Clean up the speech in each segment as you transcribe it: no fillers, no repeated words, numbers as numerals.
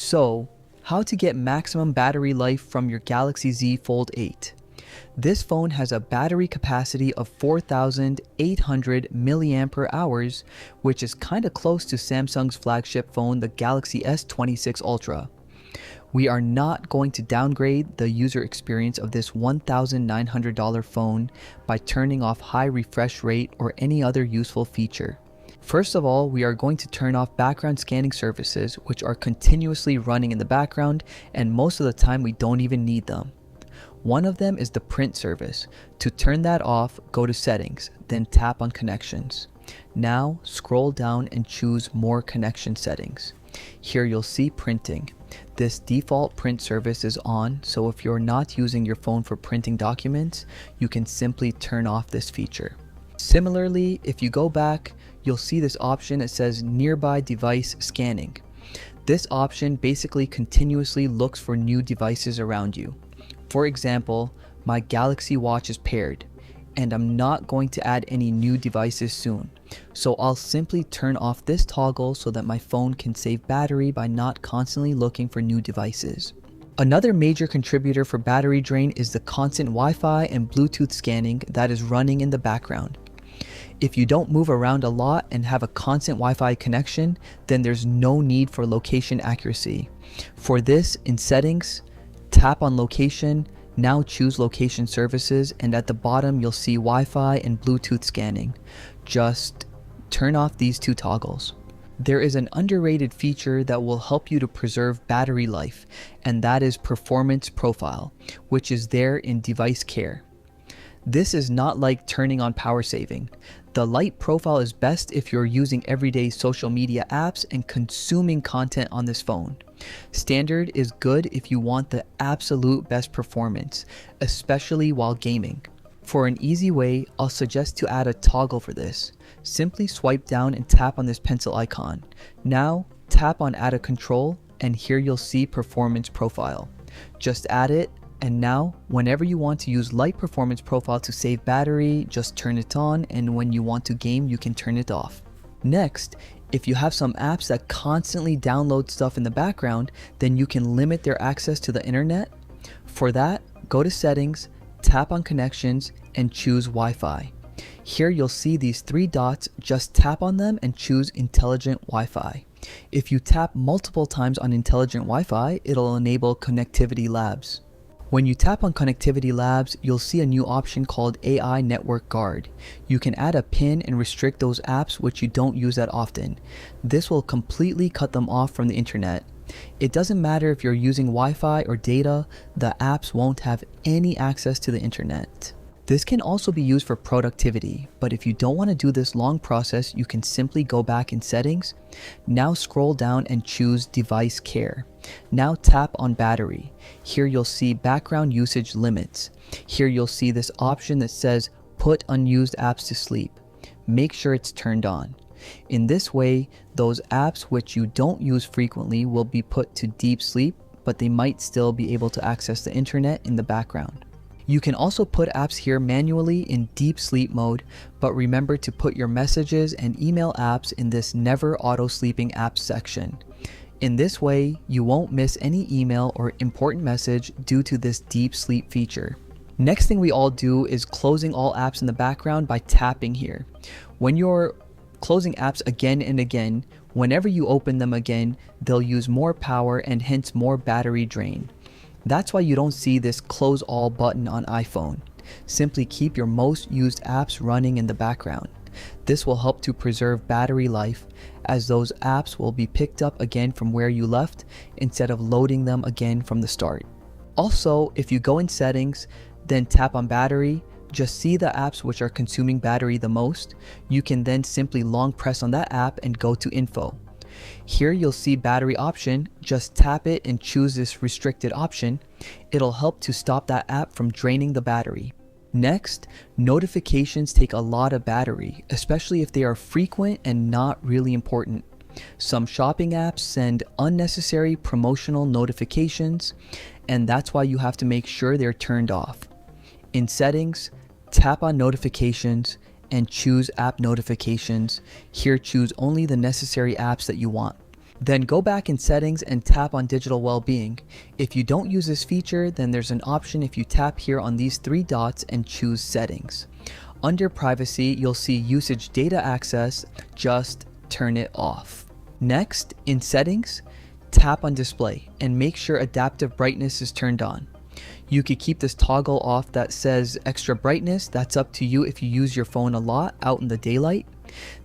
So, how to get maximum battery life from your Galaxy Z Fold 8. This phone has a battery capacity of 4,800 milliampere hours, which is kinda close to Samsung's flagship phone, the Galaxy S26 Ultra. We are not going to downgrade the user experience of this $1,900 phone by turning off high refresh rate or any other useful feature. First of all, we are going to turn off background scanning services, which are continuously running in the background, and most of the time we don't even need them. One of them is the print service. To turn that off, go to settings, then tap on connections. Now scroll down and choose more connection settings. Here you'll see printing. This default print service is on, so if you're not using your phone for printing documents, you can simply turn off this feature. Similarly, if you go back, you'll see this option that says nearby device scanning. This option basically continuously looks for new devices around you. For example, my Galaxy Watch is paired, and I'm not going to add any new devices soon. So I'll simply turn off this toggle so that my phone can save battery by not constantly looking for new devices. Another major contributor for battery drain is the constant Wi-Fi and Bluetooth scanning that is running in the background. If you don't move around a lot and have a constant Wi-Fi connection, then there's no need for location accuracy. For this, in settings, tap on location, now choose location services, and at the bottom you'll see Wi-Fi and Bluetooth scanning. Just turn off these two toggles. There is an underrated feature that will help you to preserve battery life, and that is performance profile, which is there in device care. This is not like turning on power saving. The light profile is best if you're using everyday social media apps and consuming content on this phone. Standard is good if you want the absolute best performance, especially while gaming. For an easy way, I'll suggest to add a toggle for this. Simply swipe down and tap on this pencil icon. Now, tap on add a control, and here you'll see performance profile. Just add it, and now, whenever you want to use light performance profile to save battery, just turn it on, and when you want to game, you can turn it off. Next, if you have some apps that constantly download stuff in the background, then you can limit their access to the internet. For that, go to settings, tap on connections, and choose Wi-Fi. Here you'll see these three dots, just tap on them and choose intelligent Wi-Fi. If you tap multiple times on intelligent Wi-Fi, it'll enable Connectivity Labs. When you tap on Connectivity Labs, you'll see a new option called AI Network Guard. You can add a pin and restrict those apps which you don't use that often. This will completely cut them off from the internet. It doesn't matter if you're using Wi-Fi or data, the apps won't have any access to the internet. This can also be used for productivity, but if you don't want to do this long process, you can simply go back in settings. Now scroll down and choose device care. Now tap on battery. Here you'll see background usage limits. Here you'll see this option that says put unused apps to sleep. Make sure it's turned on. In this way, those apps which you don't use frequently will be put to deep sleep, but they might still be able to access the internet in the background. You can also put apps here manually in deep sleep mode, but remember to put your messages and email apps in this never auto sleeping apps section. In this way, you won't miss any email or important message due to this deep sleep feature. Next thing we all do is closing all apps in the background by tapping here. When you're closing apps again and again, whenever you open them again, they'll use more power and hence more battery drain. That's why you don't see this close all button on iPhone. Simply keep your most used apps running in the background. This will help to preserve battery life, as those apps will be picked up again from where you left instead of loading them again from the start. Also, if you go in settings, then tap on battery, just see the apps which are consuming battery the most. You can then simply long press on that app and go to info. Here you'll see battery option, just tap it and choose this restricted option. It'll help to stop that app from draining the battery. Next, notifications take a lot of battery, especially if they are frequent and not really important. Some shopping apps send unnecessary promotional notifications, and that's why you have to make sure they're turned off. In settings, tap on notifications and choose app notifications. Here choose only the necessary apps that you want. Then go back in settings and tap on digital well-being. If you don't use this feature, then there's an option if you tap here on these three dots and choose settings. Under privacy, you'll see usage data access, just turn it off. Next, in settings, tap on display and make sure adaptive brightness is turned on. You could keep this toggle off that says extra brightness, that's up to you if you use your phone a lot out in the daylight.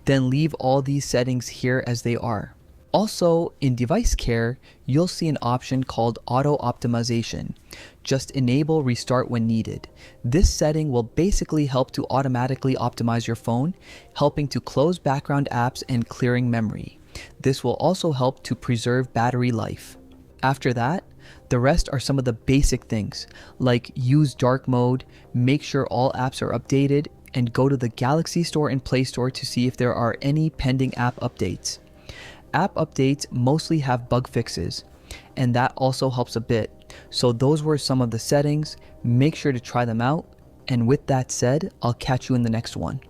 Then leave all these settings here as they are. Also, in device care, you'll see an option called auto optimization. Just enable restart when needed. This setting will basically help to automatically optimize your phone, helping to close background apps and clearing memory. This will also help to preserve battery life. After that, the rest are some of the basic things, like use dark mode, make sure all apps are updated, and go to the Galaxy Store and Play Store to see if there are any pending app updates. App updates mostly have bug fixes, and that also helps a bit. So those were some of the settings. Make sure to try them out. And with that said, I'll catch you in the next one.